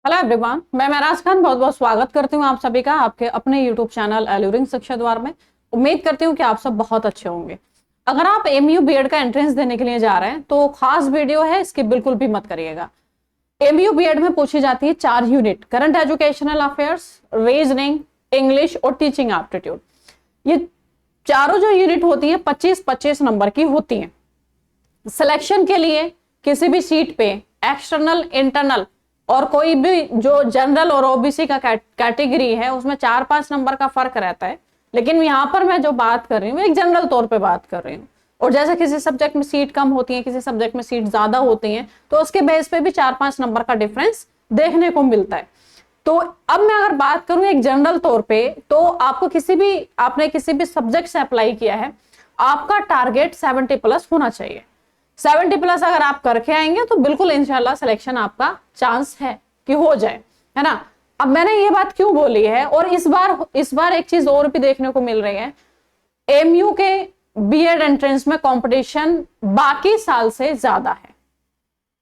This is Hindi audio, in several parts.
हेलो एवरीवन, मैं महराज खान बहुत बहुत स्वागत करती हूँ आप सभी का आपके अपने यूट्यूब चैनल एल्यूरिंग शिक्षा द्वार में। उम्मीद करती हूँ कि आप सब बहुत अच्छे होंगे। अगर आप एमयू बीएड का एंट्रेंस देने के लिए जा रहे हैं तो खास वीडियो है, इसकी बिल्कुल भी मत करिएगा। एमयू बीएड में पूछी जाती है 4 unit, current educational affairs, reasoning, English और टीचिंग एप्टीट्यूड। ये चारों जो यूनिट होती है 25-25 नंबर की होती है। सिलेक्शन के लिए किसी भी सीट पे एक्सटर्नल, इंटरनल और कोई भी जो जनरल और ओबीसी का कैटेगरी है उसमें 4-5 नंबर का फर्क रहता है। लेकिन यहाँ पर मैं जो बात कर रही हूँ एक जनरल तौर पे बात कर रही हूँ। और जैसे किसी सब्जेक्ट में सीट कम होती है, किसी सब्जेक्ट में सीट ज्यादा होती है, तो उसके बेस पे भी 4-5 नंबर का डिफरेंस देखने को मिलता है। तो अब मैं अगर बात करूं एक जनरल तौर पे, तो आपको आपने किसी भी सब्जेक्ट से अप्लाई किया है, आपका टारगेट 70+ होना चाहिए। 70+ अगर आप करके आएंगे तो बिल्कुल इंशाल्लाह सिलेक्शन आपका चांस है कि हो जाए, है ना। अब मैंने ये बात क्यों बोली है, और इस बार एक चीज और भी देखने को मिल रही है। एमयू के बीएड एंट्रेंस में कंपटीशन बाकी साल से ज्यादा है।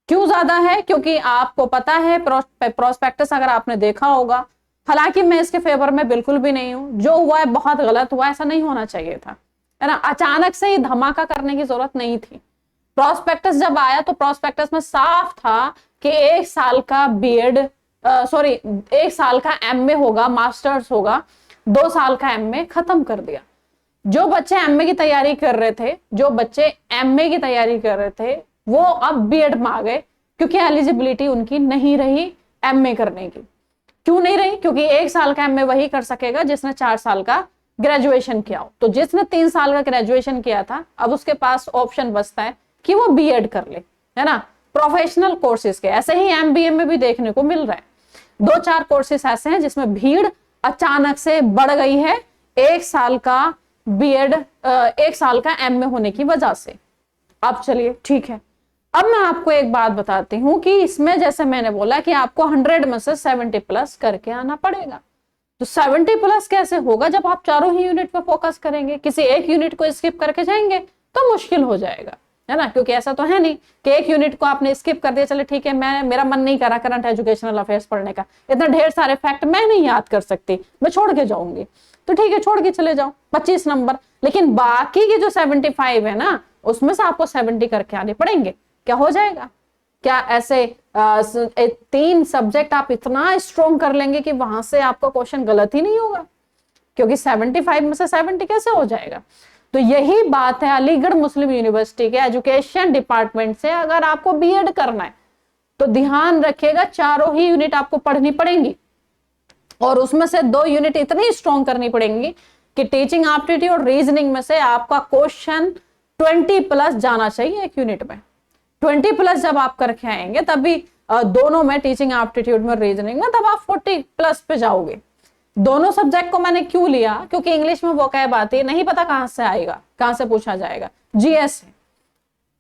क्यों ज्यादा है? क्योंकि आपको पता है प्रोस्पेक्टस अगर आपने देखा होगा, हालांकि मैं इसके फेवर में बिल्कुल भी नहीं हूं, जो हुआ है बहुत गलत हुआ, ऐसा नहीं होना चाहिए था, है ना। अचानक से ही धमाका करने की जरूरत नहीं थी। प्रोस्पेक्टस जब आया तो प्रोस्पेक्टस में साफ था कि 1 साल का बीएड 1 साल का एमए होगा, मास्टर्स होगा, 2 साल का एमए खत्म कर दिया। जो बच्चे एमए की तैयारी कर रहे थे वो अब बीएड में आ गए, क्योंकि एलिजिबिलिटी उनकी नहीं रही एमए करने की। क्यों नहीं रही? क्योंकि 1 साल का एमए वही कर सकेगा जिसने 4 साल का ग्रेजुएशन किया हो। तो जिसने 3 साल का ग्रेजुएशन किया था, अब उसके पास ऑप्शन बचता है कि वो बीएड कर ले, है ना। प्रोफेशनल कोर्सेज के ऐसे ही एमबीए में भी देखने को मिल रहा है। 2-4 कोर्सेज ऐसे हैं जिसमें भीड़ अचानक से बढ़ गई है 1 साल का बीएड 1 साल का एमए होने की वजह से। अब चलिए ठीक है, अब मैं आपको एक बात बताती हूं कि इसमें जैसे मैंने बोला कि आपको 100 में से 70+ करके आना पड़ेगा। तो 70+ कैसे होगा जब आप चारों ही यूनिट पर फोकस करेंगे? किसी एक यूनिट को स्किप करके जाएंगे तो मुश्किल हो जाएगा, है ना। क्योंकि ऐसा तो है नहीं कि एक यूनिट को आपने स्किप कर दिया, चले ठीक है, मेरा मन नहीं करा करंट एजुकेशनल अफेयर्स पढ़ने का, इतना ढेर सारे फैक्ट मैं नहीं याद कर सकती, मैं छोड़ के जाऊंगी। तो ठीक है, छोड़ के चले जाओ 25 नंबर, लेकिन बाकी के जो 75 है ना, उसमें से आपको 70 करके आने पड़ेंगे। क्या हो जाएगा? क्या ऐसे 3 सब्जेक्ट आप इतना स्ट्रॉन्ग कर लेंगे कि वहां से आपका क्वेश्चन गलत ही नहीं होगा? क्योंकि 75 में से 70 कैसे हो जाएगा? तो यही बात है अलीगढ़ मुस्लिम यूनिवर्सिटी के एजुकेशन डिपार्टमेंट से। अगर आपको बीएड करना है तो ध्यान रखिएगा, चारों ही यूनिट आपको पढ़नी पड़ेंगी, और उसमें से 2 यूनिट इतनी स्ट्रॉन्ग करनी पड़ेंगी कि टीचिंग एप्टीट्यूड और रीजनिंग में से आपका क्वेश्चन 20+ जाना चाहिए एक यूनिट में। 20+ जब आप करके आएंगे तभी दोनों में, टीचिंग एप्टीट्यूड में, रीजनिंग में, तब आप 40+ पे जाओगे। दोनों सब्जेक्ट को मैंने क्यों लिया? क्योंकि इंग्लिश में वो क्या बात है, नहीं पता कहां से आएगा, कहां से पूछा जाएगा। जीएस है,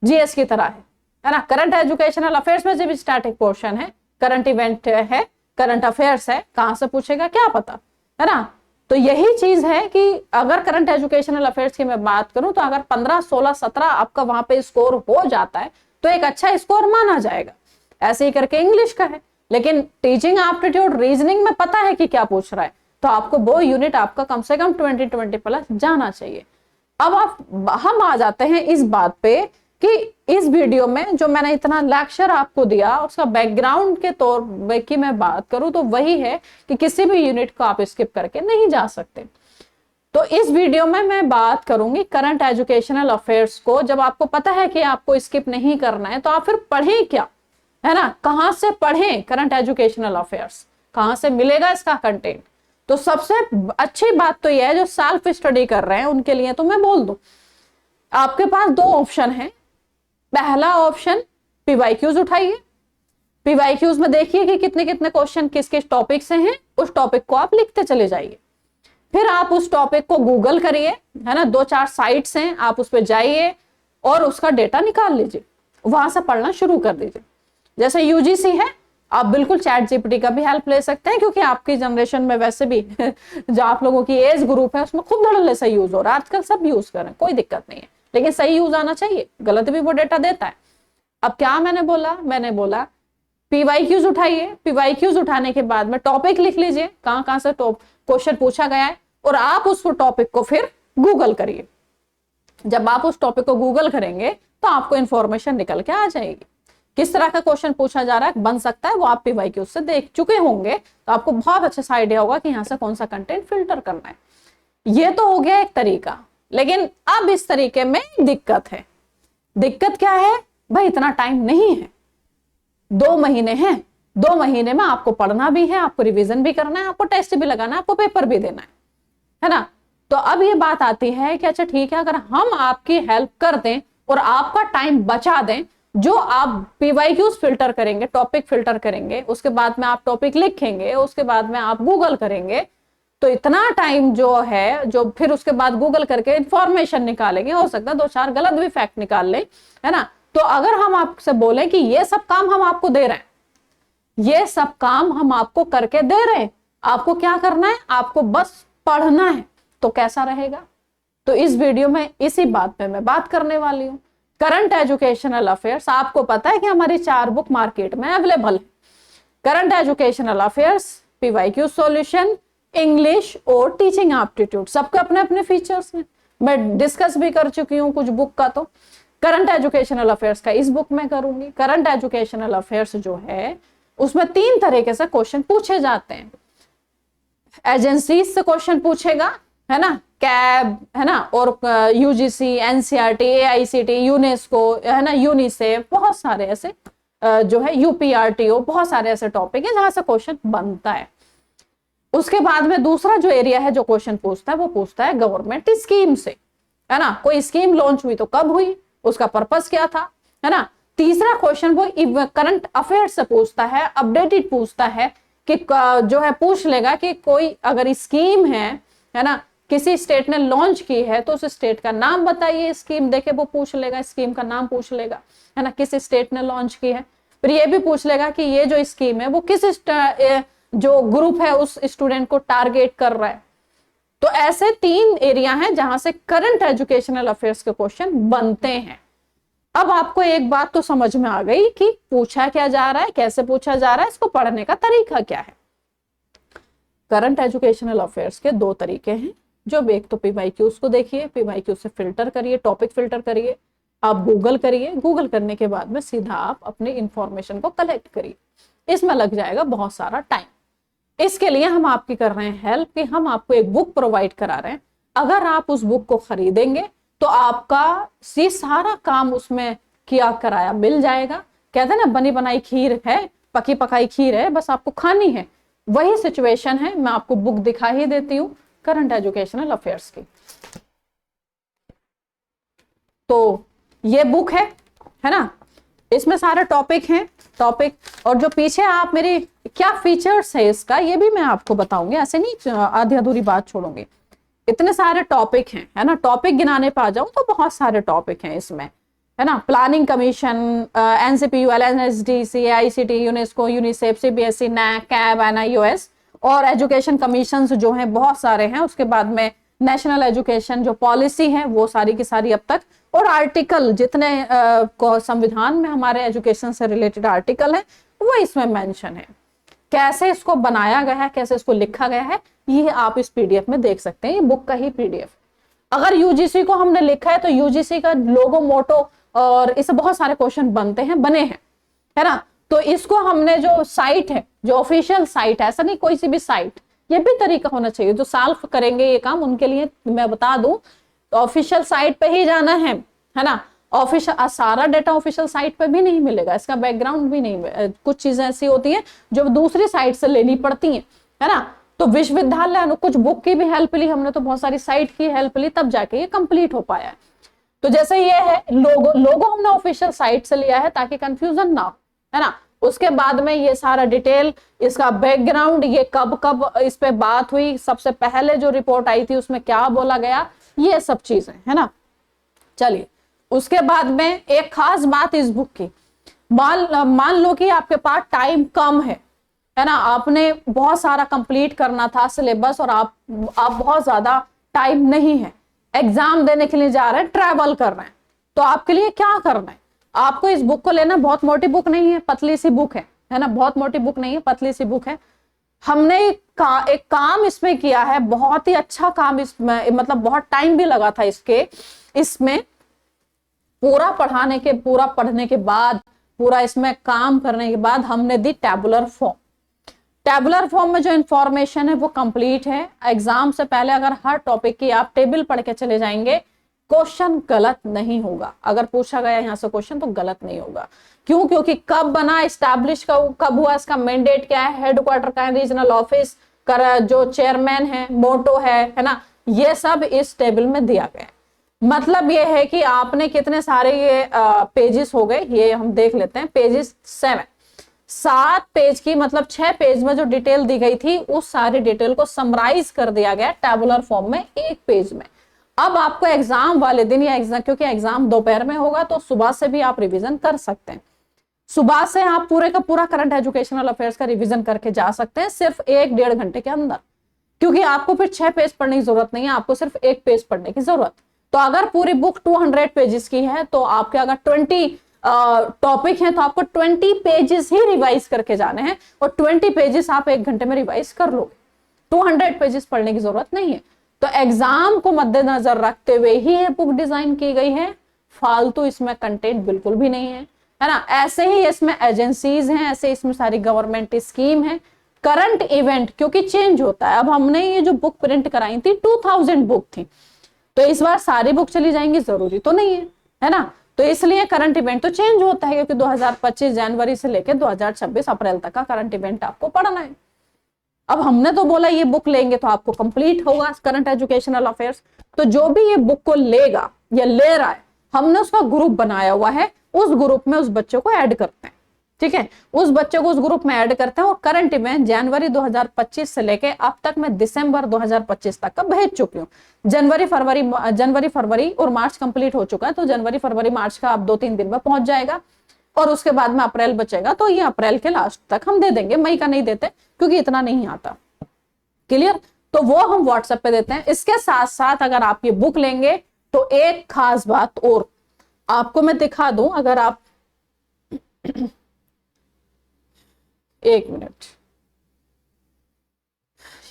जीएस की तरह है ना। करंट एजुकेशनल अफेयर्स में जब स्टैटिक पोर्शन है, करंट इवेंट है, करंट अफेयर्स है, कहां से पूछेगा क्या पता, है ना। तो यही चीज है कि अगर करंट एजुकेशनल अफेयर्स की मैं बात करूं तो अगर 15, 16, 17 आपका वहां पे स्कोर हो जाता है तो एक अच्छा स्कोर माना जाएगा। ऐसे ही करके इंग्लिश का है, लेकिन टीचिंग एप्टीट्यूड, रीजनिंग में पता है कि क्या पूछ रहा है, तो आपको वो यूनिट आपका कम से कम 20+ जाना चाहिए। अब हम आ जाते हैं इस बात पे कि इस वीडियो में जो मैंने इतना लेक्चर आपको दिया, उसका बैकग्राउंड के तौर पे की मैं बात करूं तो वही है कि किसी भी यूनिट को आप स्किप करके नहीं जा सकते। तो इस वीडियो में मैं बात करूंगी करंट एजुकेशनल अफेयर्स को। जब आपको पता है कि आपको स्किप नहीं करना है तो आप फिर पढ़ें क्या, है ना। कहां से पढ़ें करंट एजुकेशनल अफेयर्स, कहां से मिलेगा इसका कंटेंट? तो सबसे अच्छी बात तो यह है जो सेल्फ स्टडी कर रहे हैं उनके लिए तो मैं बोल दूं, आपके पास 2 ऑप्शन है। पहला ऑप्शन, पीवाईक्यूज उठाइए, पीवाईक्यूज में देखिए कि कितने कितने क्वेश्चन किस किस टॉपिक से हैं, उस टॉपिक को आप लिखते चले जाइए। फिर आप उस टॉपिक को गूगल करिए, है ना, 2-4 साइट्स हैं, आप उस पर जाइए और उसका डेटा निकाल लीजिए, वहां से पढ़ना शुरू कर दीजिए। जैसे यूजीसी है, आप बिल्कुल चैट जीपीटी का भी हेल्प ले सकते हैं, क्योंकि आपकी जनरेशन में वैसे भी जो आप लोगों की एज ग्रुप है उसमें खूब धड़ल्ले से यूज हो रहा है आजकल, सब यूज करें, कोई दिक्कत नहीं है, लेकिन सही यूज आना चाहिए, गलत भी वो डेटा देता है। अब क्या मैंने बोला पीवाईक्यूज उठाइए, पीवाईक्यूज उठाने के बाद में टॉपिक लिख लीजिए कहां कहां से क्वेश्चन पूछा गया है, और आप उस टॉपिक को फिर गूगल करिए। जब आप उस टॉपिक को गूगल करेंगे तो आपको इंफॉर्मेशन निकल के आ जाएगी, किस तरह का क्वेश्चन पूछा जा रहा है, बन सकता है वो आप पीवाईक्यूज से देख चुके होंगे, तो आपको बहुत अच्छे से आइडिया होगा कि यहां से कौन सा कंटेंट फिल्टर करना है। ये तो हो गया एक तरीका, लेकिन अब इस तरीके में दिक्कत है। दिक्कत क्या है भाई, इतना टाइम नहीं है, 2 महीने हैं, 2 महीने में आपको पढ़ना भी है, आपको रिवीजन भी करना है, आपको टेस्ट भी लगाना है, आपको पेपर भी देना है ना। तो अब ये बात आती है कि अच्छा ठीक है, अगर हम आपकी हेल्प कर दें और आपका टाइम बचा दें, जो आप पीवाईक्यूज फिल्टर करेंगे, टॉपिक फिल्टर करेंगे, उसके बाद में आप टॉपिक लिखेंगे, उसके बाद में आप गूगल करेंगे, तो इतना टाइम जो है, जो फिर उसके बाद गूगल करके इंफॉर्मेशन निकालेंगे, हो सकता है 2-4 गलत भी फैक्ट निकाल ले, है ना। तो अगर हम आपसे बोले कि ये सब काम हम आपको दे रहे हैं, ये सब काम हम आपको करके दे रहे हैं, आपको क्या करना है, आपको बस पढ़ना है, तो कैसा रहेगा। तो इस वीडियो में इसी बात पे मैं बात करने वाली हूँ। करंट एजुकेशनल अफेयर्स, आपको पता है कि हमारी 4 बुक मार्केट में अवेलेबल है, current educational affairs, PYQ solution, English और टीचिंग एप्टीट्यूड, सबके अपने अपने फीचर्स हैं। मैं डिस्कस भी कर चुकी हूँ कुछ बुक का, तो करंट एजुकेशनल अफेयर्स का इस बुक में करूंगी। करंट एजुकेशनल अफेयर्स जो है उसमें 3 तरीके से क्वेश्चन पूछे जाते हैं। एजेंसी से क्वेश्चन पूछेगा, है ना, कैब, है ना, और यूजीसी, एनसीईआरटी, एआईसीटी, यूनेस्को, है ना, यूनिसेफ, बहुत सारे ऐसे जो है यूपीआरटीओ, बहुत सारे ऐसे टॉपिक है जहां से क्वेश्चन बनता है। उसके बाद में दूसरा जो एरिया है जो क्वेश्चन पूछता है, वो पूछता है गवर्नमेंट स्कीम से, है ना, कोई स्कीम लॉन्च हुई तो कब हुई, उसका पर्पस क्या था, है ना। तीसरा क्वेश्चन वो करंट अफेयर से पूछता है, अपडेटेड पूछता है कि जो है पूछ लेगा कि कोई अगर स्कीम है ना, किसी स्टेट ने लॉन्च की है तो उस स्टेट का नाम बताइए, स्कीम देके वो पूछ लेगा, स्कीम का नाम पूछ लेगा, है ना, किस स्टेट ने लॉन्च की है। फिर ये भी पूछ लेगा कि ये जो स्कीम है वो किस जो ग्रुप है उस स्टूडेंट को टारगेट कर रहा है। तो ऐसे 3 एरिया हैं जहां से करंट एजुकेशनल अफेयर्स के क्वेश्चन बनते हैं। अब आपको एक बात तो समझ में आ गई कि पूछा क्या जा रहा है, कैसे पूछा जा रहा है, इसको पढ़ने का तरीका क्या है। करंट एजुकेशनल अफेयर्स के 2 तरीके हैं, जो एक तो पीवाईक्यूज को देखिए, पीवाईक्यूज से फिल्टर करिए, टॉपिक फिल्टर करिए, आप गूगल करिए, गूगल करने के बाद में सीधा आप अपनी इंफॉर्मेशन को कलेक्ट करिए। इसमें लग जाएगा बहुत सारा टाइम। इसके लिए हम आपकी कर रहे हैं हेल्प कि हम आपको एक बुक प्रोवाइड करा रहे हैं। अगर आप उस बुक को खरीदेंगे तो आपका सारा काम उसमें किया कराया मिल जाएगा। कहते हैं ना, बनी बनाई खीर है, पकी पकाई खीर है, बस आपको खानी है। वही सिचुएशन है, मैं आपको बुक दिखा ही देती हूँ करंट एजुकेशनल अफेयर्स की। तो ये बुक है ना, इसमें सारे टॉपिक हैं, टॉपिक, और जो पीछे आप मेरी क्या फीचर्स है इसका ये भी मैं आपको बताऊंगी, ऐसे नहीं आधी अधूरी बात छोड़ूंगी। इतने सारे टॉपिक हैं, है ना, टॉपिक गिनाने पे आ जाऊं तो बहुत सारे टॉपिक हैं इसमें, है ना। Planning commission, NCPU, LNSDC, ICT, UNESCO, UNICEF, CBSE, NAAC, CAB, NIOS और एजुकेशन कमीशन जो हैं बहुत सारे हैं। उसके बाद में नेशनल एजुकेशन जो पॉलिसी है वो सारी की सारी अब तक, और आर्टिकल जितने संविधान में हमारे एजुकेशन से रिलेटेड आर्टिकल है वो इसमें मेंशन है। कैसे इसको बनाया गया है, कैसे इसको लिखा गया है, ये आप इस पीडीएफ में देख सकते हैं, ये बुक का ही पीडीएफ। अगर यूजीसी को हमने लिखा है तो यूजीसी का लोगो, मोटो और इससे बहुत सारे क्वेश्चन बनते हैं, बने हैं, है ना। तो इसको हमने जो साइट है, जो ऑफिशियल साइट है, ऐसा नहीं कोई सी भी साइट, ये भी तरीका होना चाहिए। जो सॉल्व करेंगे ये काम उनके लिए मैं बता दूं, तो ऑफिशियल साइट पे ही जाना है ना। ऑफिशियल सारा डेटा ऑफिशियल साइट पे भी नहीं मिलेगा, इसका बैकग्राउंड भी नहीं, कुछ चीजें ऐसी होती हैं जो दूसरी साइट से लेनी पड़ती हैं, है ना। तो विश्वविद्यालय ने कुछ बुक की भी हेल्प ली, हमने तो बहुत सारी साइट की हेल्प ली, तब जाके ये कंप्लीट हो पाया है। तो जैसे ये है लोगो हमने ऑफिशियल साइट से लिया है ताकि कंफ्यूजन ना हो, है ना। उसके बाद में ये सारा डिटेल, इसका बैकग्राउंड, ये कब कब इस पे बात हुई, सबसे पहले जो रिपोर्ट आई थी उसमें क्या बोला गया, ये सब चीजें, है ना। चलिए, उसके बाद में एक खास बात इस बुक की, मान लो कि आपके पास टाइम कम है ना, आपने बहुत सारा कंप्लीट करना था सिलेबस और आप बहुत ज्यादा टाइम नहीं है, एग्जाम देने के लिए जा रहे हैं, ट्रैवल कर रहे हैं, तो आपके लिए क्या करना है, आपको इस बुक को लेना। बहुत मोटी बुक नहीं है, पतली सी बुक है, है ना, बहुत मोटी बुक नहीं है, पतली सी बुक है। हमने एक काम इसमें किया है, बहुत ही अच्छा काम इसमें, मतलब बहुत टाइम भी लगा था इसमें पूरा पढ़ने के बाद, पूरा इसमें काम करने के बाद हमने दी टैबुलर फॉर्म। टैबुलर फॉर्म में जो इंफॉर्मेशन है वो कंप्लीट है। एग्जाम से पहले अगर हर टॉपिक की आप टेबल पढ़ के चले जाएंगे, क्वेश्चन गलत नहीं होगा। अगर पूछा गया यहां से क्वेश्चन तो गलत नहीं होगा। क्यों? क्योंकि कब बना, एस्टैब्लिश कब हुआ, इसका मैंडेट क्या है, हेडक्वार्टर का, रीजनल ऑफिस का जो चेयरमैन है, मोटो है ना, ये सब इस टेबल में दिया गया है। मतलब ये है कि आपने कितने सारे ये पेजेस हो गए, ये हम देख लेते हैं। पेजेस 7 पेज की, मतलब 6 पेज में जो डिटेल दी गई थी उस सारी डिटेल को समराइज कर दिया गया टैबुलर फॉर्म में 1 पेज में। अब आपको एग्जाम वाले दिन या क्योंकि एग्जाम दोपहर में होगा तो सुबह से भी आप रिवीजन कर सकते हैं। सुबह से आप पूरे का पूरा करंट एजुकेशनल अफेयर्स का रिवीजन करके जा सकते हैं सिर्फ 1-1.5 घंटे के अंदर, क्योंकि आपको फिर 6 पेज पढ़ने की जरूरत नहीं है, आपको सिर्फ 1 पेज पढ़ने की जरूरत। तो अगर पूरी बुक 200 पेजेस की है तो आपके अगर 20 टॉपिक हैं तो आपको 20 पेजेस ही रिवाइज करके जाने हैं, और 20 पेजेस आप 1 घंटे में रिवाइज कर लोगे। 200 पेजेस पढ़ने की जरूरत नहीं है। तो एग्जाम को मद्देनजर रखते हुए ही ये बुक डिजाइन की गई है, फालतू इसमें कंटेंट बिल्कुल भी नहीं है ना। ऐसे ही इसमें एजेंसीज हैं, ऐसे इसमें सारी गवर्नमेंट स्कीम है, करंट इवेंट क्योंकि चेंज होता है। अब हमने ये जो बुक प्रिंट कराई थी 2000 बुक थी, तो इस बार सारी बुक चली जाएंगी जरूरी तो नहीं है ना। तो इसलिए करंट इवेंट तो चेंज होता है, क्योंकि 2025 जनवरी से लेकर 2026 अप्रैल तक का करंट इवेंट आपको पढ़ना है। अब हमने तो बोला ये बुक लेंगे तो आपको कंप्लीट होगा करंट एजुकेशनल अफेयर्स। तो जो भी ये बुक को लेगा या ले रहा है, हमने उसका ग्रुप बनाया हुआ है, उस ग्रुप में उस बच्चे को ऐड करते हैं। ठीक है, उस बच्चे को उस ग्रुप में ऐड करते हैं और करंट इवेंट जनवरी 2025 से लेके अब तक मैं दिसंबर 2025 तक का भेज चुकी हूँ। जनवरी फरवरी और मार्च कंप्लीट हो चुका है, तो जनवरी फरवरी मार्च का अब 2-3 दिन में पहुंच जाएगा, और उसके बाद में अप्रैल बचेगा, तो ये अप्रैल के लास्ट तक हम दे देंगे। मई का नहीं देते क्योंकि इतना नहीं आता। क्लियर? तो वो हम व्हाट्सएप पे देते हैं। इसके साथ साथ अगर आप ये बुक लेंगे तो एक खास बात और आपको मैं दिखा दूं, अगर आप 1 मिनट,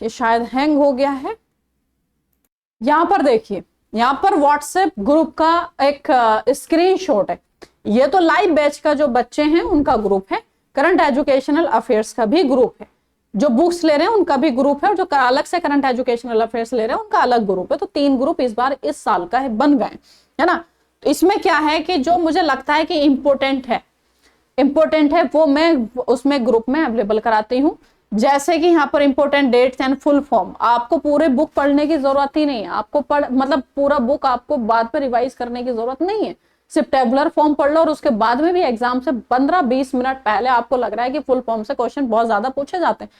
ये शायद हैंग हो गया है। यहां पर देखिए, यहां पर व्हाट्सएप ग्रुप का एक स्क्रीनशॉट है। ये तो लाइव बैच का जो बच्चे हैं उनका ग्रुप है, करंट एजुकेशनल अफेयर्स का भी ग्रुप है, जो बुक्स ले रहे हैं उनका भी ग्रुप है, और जो अलग से करंट एजुकेशनल अफेयर्स ले रहे हैं उनका अलग ग्रुप है। तो 3 ग्रुप इस बार इस साल का है, बन गए, है ना। तो इसमें क्या है कि जो मुझे लगता है कि इंपॉर्टेंट है वो मैं उसमें ग्रुप में अवेलेबल कराती हूँ। जैसे कि यहाँ पर important dates and full form, आपको पूरे बुक पढ़ने की जरूरत ही नहीं है, आपको मतलब पूरा बुक आपको बाद में रिवाइज करने की जरूरत नहीं है, सिर्फ टेबुलर फॉर्म पढ़ लो। और उसके बाद में भी एग्जाम से 15-20 मिनट पहले आपको लग रहा है कि फुल फॉर्म से क्वेश्चन बहुत ज्यादा पूछे जाते हैं,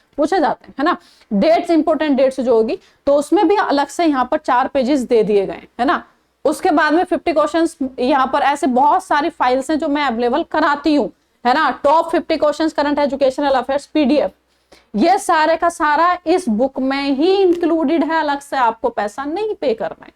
है ना। डेट्स, इंपॉर्टेंट डेट्स जो होगी तो उसमें भी अलग से यहाँ पर 4 पेजेस दे दिए गए, है ना। उसके बाद में 50 क्वेश्चंस, यहाँ पर ऐसे बहुत सारी फाइल्स हैं जो मैं अवेलेबल कराती हूँ, है ना। Top 50 questions current educational affairs PDF, ये सारे का सारा इस बुक में ही इंक्लूडेड है, अलग से आपको पैसा नहीं पे करना है।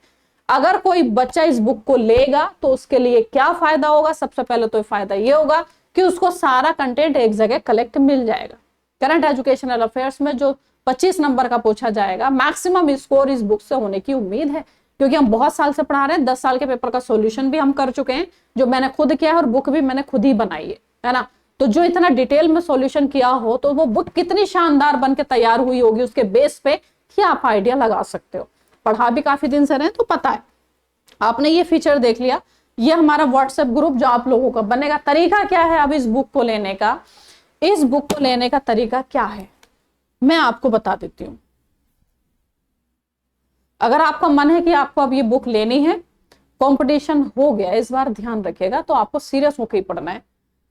अगर कोई बच्चा इस बुक को लेगा तो उसके लिए क्या फायदा होगा? सबसे पहले तो फायदा ये होगा कि उसको सारा कंटेंट एक जगह कलेक्ट मिल जाएगा। करंट एजुकेशनल अफेयर्स में जो 25 नंबर का पूछा जाएगा, मैक्सिमम स्कोर इस बुक से होने की उम्मीद है, क्योंकि हम बहुत साल से पढ़ा रहे हैं। 10 साल के पेपर का सॉल्यूशन भी हम कर चुके हैं, जो मैंने खुद किया है, और बुक भी मैंने खुद ही बनाई है ना। तो जो इतना डिटेल में सॉल्यूशन किया हो तो वो बुक कितनी शानदार बन के तैयार हुई होगी, उसके बेस पे ही आप आइडिया लगा सकते हो। पढ़ा भी काफी दिन से रहे तो पता है। आपने ये फीचर देख लिया, ये हमारा व्हाट्सएप ग्रुप जो आप लोगों का बनेगा। तरीका क्या है अब इस बुक को लेने का? इस बुक को लेने का तरीका क्या है मैं आपको बता देती हूँ। अगर आपका मन है कि आपको अब ये बुक लेनी है, कंपटीशन हो गया इस बार, ध्यान रखिएगा, तो आपको सीरियस होकर ही पढ़ना है।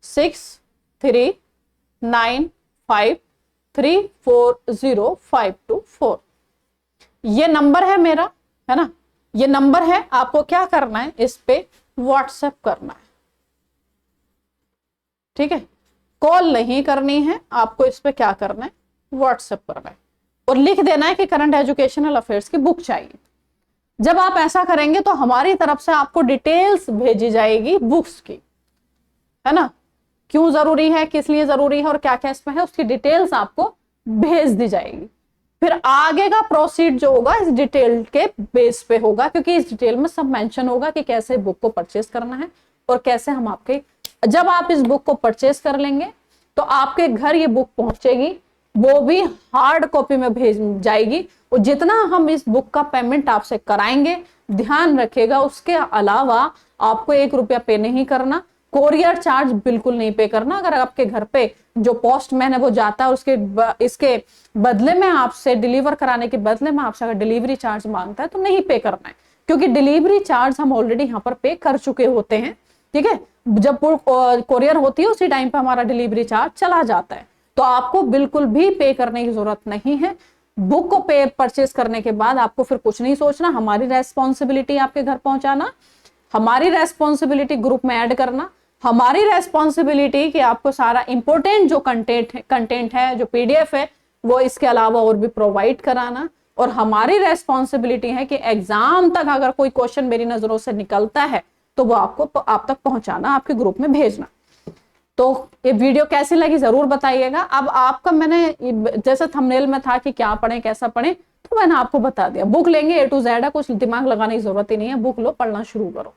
6395340524 ये नंबर है मेरा, है ना। ये नंबर है, आपको क्या करना है, इस पे व्हाट्सएप करना है, ठीक है। कॉल नहीं करनी है आपको, इस पे क्या करना है, व्हाट्सएप करना है, और लिख देना है कि करंट एजुकेशनल अफेयर्स की बुक चाहिए। जब आप ऐसा करेंगे तो हमारी तरफ से आपको डिटेल्स भेजी जाएगी बुक्स की, है ना। क्यों जरूरी है, किस लिए जरूरी है और क्या क्या इसमें है, उसकी डिटेल्स आपको भेज दी जाएगी। फिर आगे का प्रोसीड जो होगा इस डिटेल के बेस पे होगा, क्योंकि इस डिटेल में सब मेंशन होगा कि कैसे बुक को परचेज करना है और कैसे हम आपके, जब आप इस बुक को परचेज कर लेंगे तो आपके घर ये बुक पहुंचेगी, वो भी हार्ड कॉपी में भेज जाएगी। और जितना हम इस बुक का पेमेंट आपसे कराएंगे, ध्यान रखिएगा उसके अलावा आपको 1 रुपया पे नहीं करना, कोरियर चार्ज बिल्कुल नहीं पे करना। अगर आपके घर पे जो पोस्टमैन है वो जाता है और इसके बदले में आपसे, डिलीवर कराने के बदले में आपसे अगर डिलीवरी चार्ज मांगता है तो नहीं पे करना है, क्योंकि डिलीवरी चार्ज हम ऑलरेडी यहाँ पर पे कर चुके होते हैं। ठीक है, जब कोरियर होती है उसी टाइम पे हमारा डिलीवरी चार्ज चला जाता है, तो आपको बिल्कुल भी पे करने की जरूरत नहीं है। बुक को परचेज करने के बाद आपको फिर कुछ नहीं सोचना, हमारी रेस्पॉन्सिबिलिटी आपके घर पहुंचाना, हमारी रेस्पॉन्सिबिलिटी ग्रुप में ऐड करना, हमारी रेस्पॉन्सिबिलिटी कि आपको सारा इंपॉर्टेंट जो कंटेंट है जो पीडीएफ है वो इसके अलावा और भी प्रोवाइड कराना, और हमारी रेस्पॉन्सिबिलिटी है कि एग्जाम तक अगर कोई क्वेश्चन मेरी नजरों से निकलता है तो वो आप तक पहुंचाना, आपके ग्रुप में भेजना। तो ये वीडियो कैसी लगी जरूर बताइएगा। अब आपका, मैंने जैसे थंबनेल में था कि क्या पढ़ें कैसा पढ़ें, तो मैंने आपको बता दिया, बुक लेंगे A to Z है, कुछ दिमाग लगाने की जरूरत ही नहीं है, बुक लो, पढ़ना शुरू करो।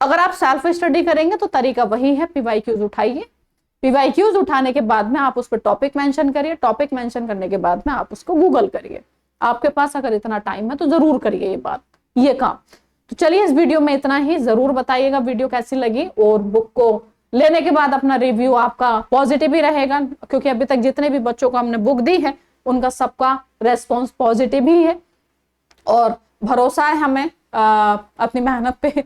अगर आप सेल्फ स्टडी करेंगे तो तरीका वही है, PYQs उठाइए, PYQs उठाने के बाद में आप उस पर टॉपिक मेंशन करिए, टॉपिक मेंशन करने के बाद में आप उसको गूगल करिए। आपके पास अगर इतना टाइम है तो जरूर करिए ये काम। तो चलिए, इस वीडियो में इतना ही। जरूर बताइएगा वीडियो कैसी लगी, और बुक को लेने के बाद अपना रिव्यू आपका पॉजिटिव ही रहेगा, क्योंकि अभी तक जितने भी बच्चों को हमने बुक दी है उनका सबका रेस्पॉन्स पॉजिटिव ही है, और भरोसा है हमें अपनी मेहनत पे,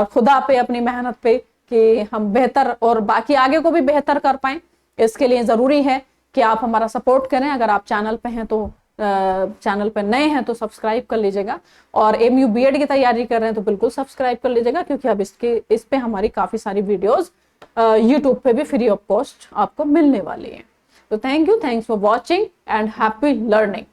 खुदा पे, अपनी मेहनत पे, कि हम बेहतर और बाकी आगे को भी बेहतर कर पाए। इसके लिए जरूरी है कि आप हमारा सपोर्ट करें। अगर आप चैनल पे हैं तो चैनल पे नए हैं तो सब्सक्राइब कर लीजिएगा, और MU BEd की तैयारी कर रहे हैं तो बिल्कुल सब्सक्राइब कर लीजिएगा, क्योंकि अब इस पे हमारी काफी सारी वीडियोस यूट्यूब पे भी फ्री ऑफ कॉस्ट आपको मिलने वाली है। तो thanks for watching and happy learning.